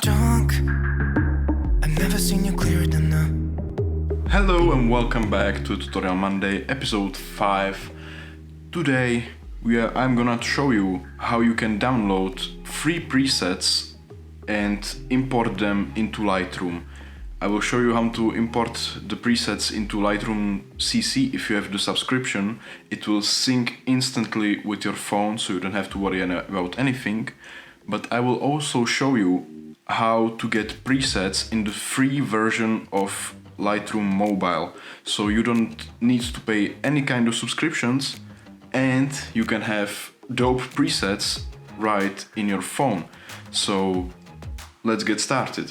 drunk. I've never seen you clearer than that. Hello and welcome back to Tutorial Monday, episode 5. Today I'm gonna show you how you can download free presets and import them into Lightroom. I will show you how to import the presets into Lightroom CC. If you have the subscription, it will sync instantly with your phone, so you don't have to worry about anything. But I will also show you how to get presets in the free version of Lightroom Mobile. So you don't need to pay any kind of subscriptions and you can have dope presets right in your phone. So let's get started.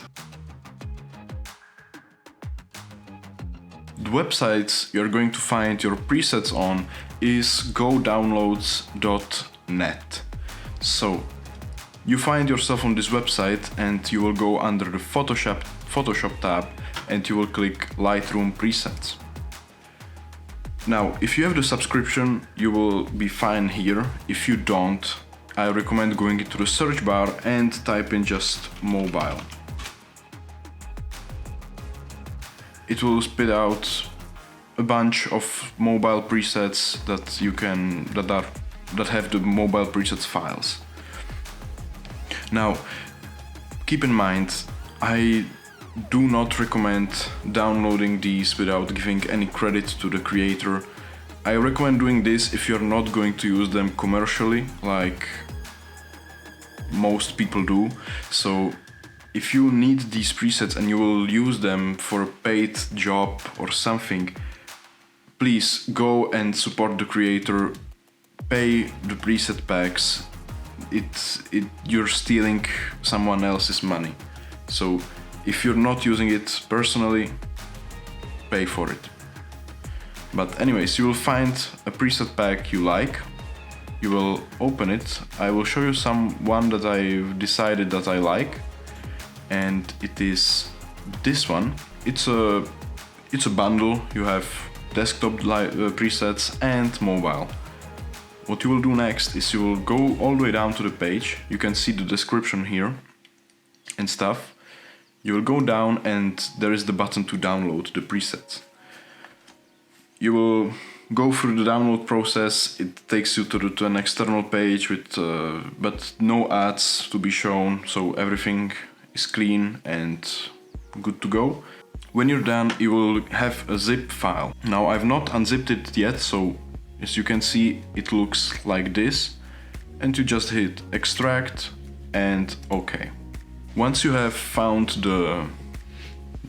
The websites you're going to find your presets on is godownloads.net. So you find yourself on this website and you will go under the Photoshop tab and you will click Lightroom Presets. Now, if you have the subscription, you will be fine here. If you don't, I recommend going into the search bar and type in just mobile. It will spit out a bunch of mobile presets that have the mobile presets files. Now, keep in mind, I do not recommend downloading these without giving any credit to the creator. I recommend doing this if you're not going to use them commercially, like most people do. So if you need these presets and you will use them for a paid job or something, please go and support the creator, pay the preset packs. You're stealing someone else's money. So if you're not using it personally, pay for it. But anyways, you will find a preset pack you like. You will open it. I will show you one that I've decided that I like, and it is this one. It's a bundle. You have desktop presets and mobile. What you will do next is you will go all the way down to the page. You can see the description here and stuff. You will go down and there is the button to download the presets. You will go through the download process. It takes you to an external page with but no ads to be shown, so everything is clean and good to go. When you're done, you will have a zip file. Now, I've not unzipped it yet, so as you can see, it looks like this, and you just hit extract and OK. Once you have found the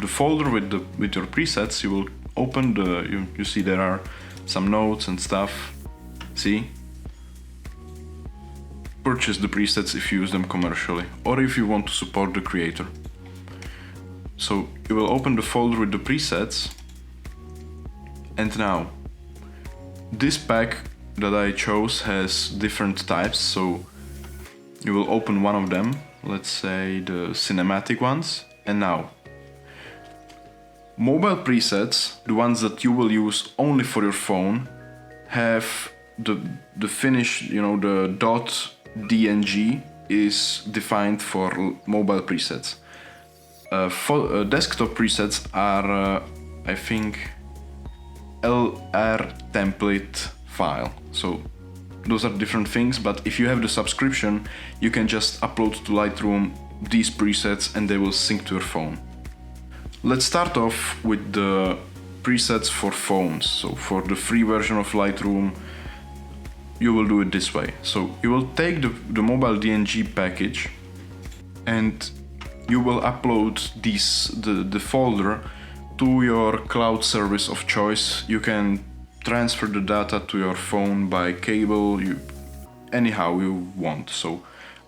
folder with your presets, you will open you see there are some notes and stuff. See? Purchase the presets if you use them commercially or if you want to support the creator. So you will open the folder with the presets, and now this pack that I chose has different types, so you will open one of them, let's say the cinematic ones, and now mobile presets, the ones that you will use only for your phone, have the finish, the .dng is defined for mobile presets. Desktop presets are, I think, LRTEMPLATE file. So those are different things, but if you have the subscription, you can just upload to Lightroom these presets and they will sync to your phone. Let's start off with the presets for phones. So for the free version of Lightroom, you will do it this way. So you will take the mobile DNG package and you will upload the folder to your cloud service of choice. You can transfer the data to your phone by cable, anyhow you want. So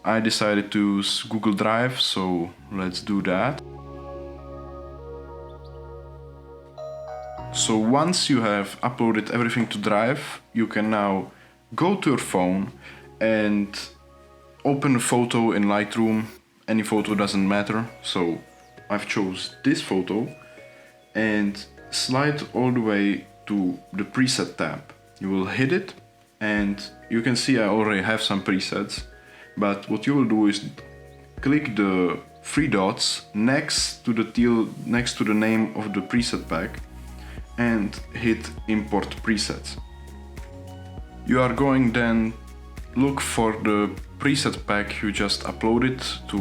I decided to use Google Drive, so let's do that. So once you have uploaded everything to Drive, you can now go to your phone and open a photo in Lightroom. Any photo doesn't matter, so I've chose this photo and slide all the way to the preset tab. You will hit it and you can see I already have some presets, but what you will do is click the three dots next to the name of the preset pack and hit import presets. You are going then look for the preset pack you just uploaded to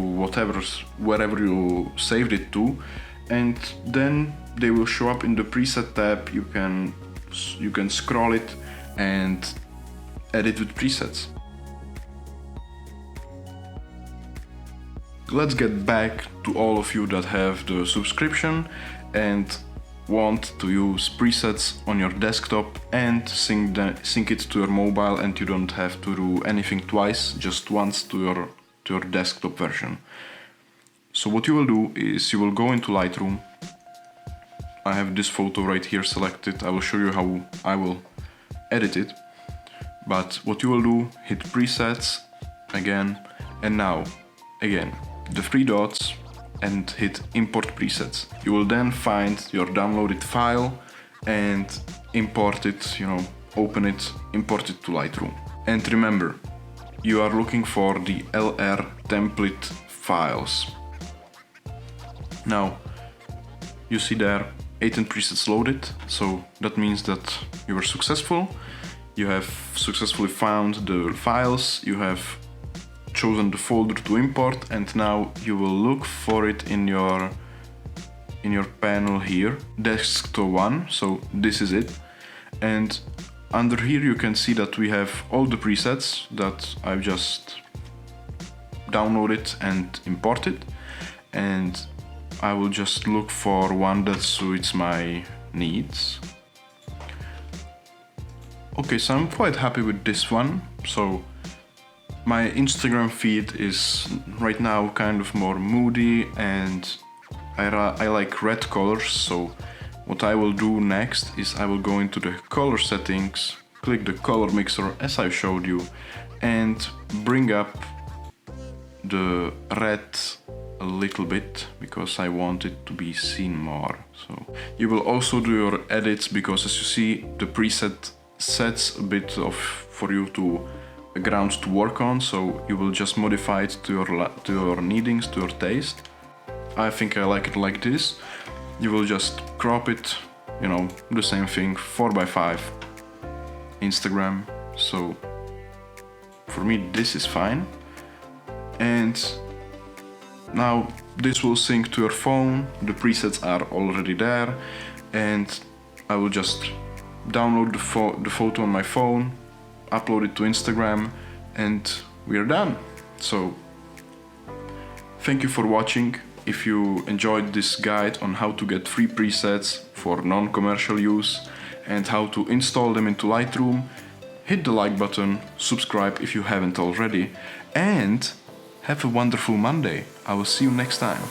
wherever you saved it to, and then they will show up in the preset tab. You can scroll it and edit with presets. Let's get back to all of you that have the subscription and want to use presets on your desktop and sync it to your mobile, and you don't have to do anything twice, just once to your desktop version. So what you will do is you will go into Lightroom. I have this photo right here selected. I will show you how I will edit it. But what you will do, hit presets again, and now again the three dots and hit import presets. You will then find your downloaded file and import it, open it, import it to Lightroom. And remember, you are looking for the LRTEMPLATE files. Now, you see there 18 presets loaded, so that means that you were successful. You have successfully found the files, you have chosen the folder to import, and now you will look for it in your panel here, desktop 1, so this is it. And under here you can see that we have all the presets that I've just downloaded and imported, and I will just look for one that suits my needs. Okay, so I'm quite happy with this one. So my Instagram feed is right now kind of more moody, and I like red colors. So what I will do next is I will go into the color settings, click the color mixer as I showed you, and bring up the red a little bit because I want it to be seen more. So you will also do your edits, because as you see, the preset sets a bit of for you to ground to work on, so you will just modify it to your needings, to your taste. I think I like it like this. You will just crop it, the same thing, 4x5 Instagram. So for me this is fine. And now this will sync to your phone. The presets are already there, and I will just download the photo on my phone, upload it to Instagram, and we are done. So thank you for watching. If you enjoyed this guide on how to get free presets for non-commercial use and how to install them into Lightroom, hit the like button, subscribe if you haven't already, and have a wonderful Monday. I will see you next time.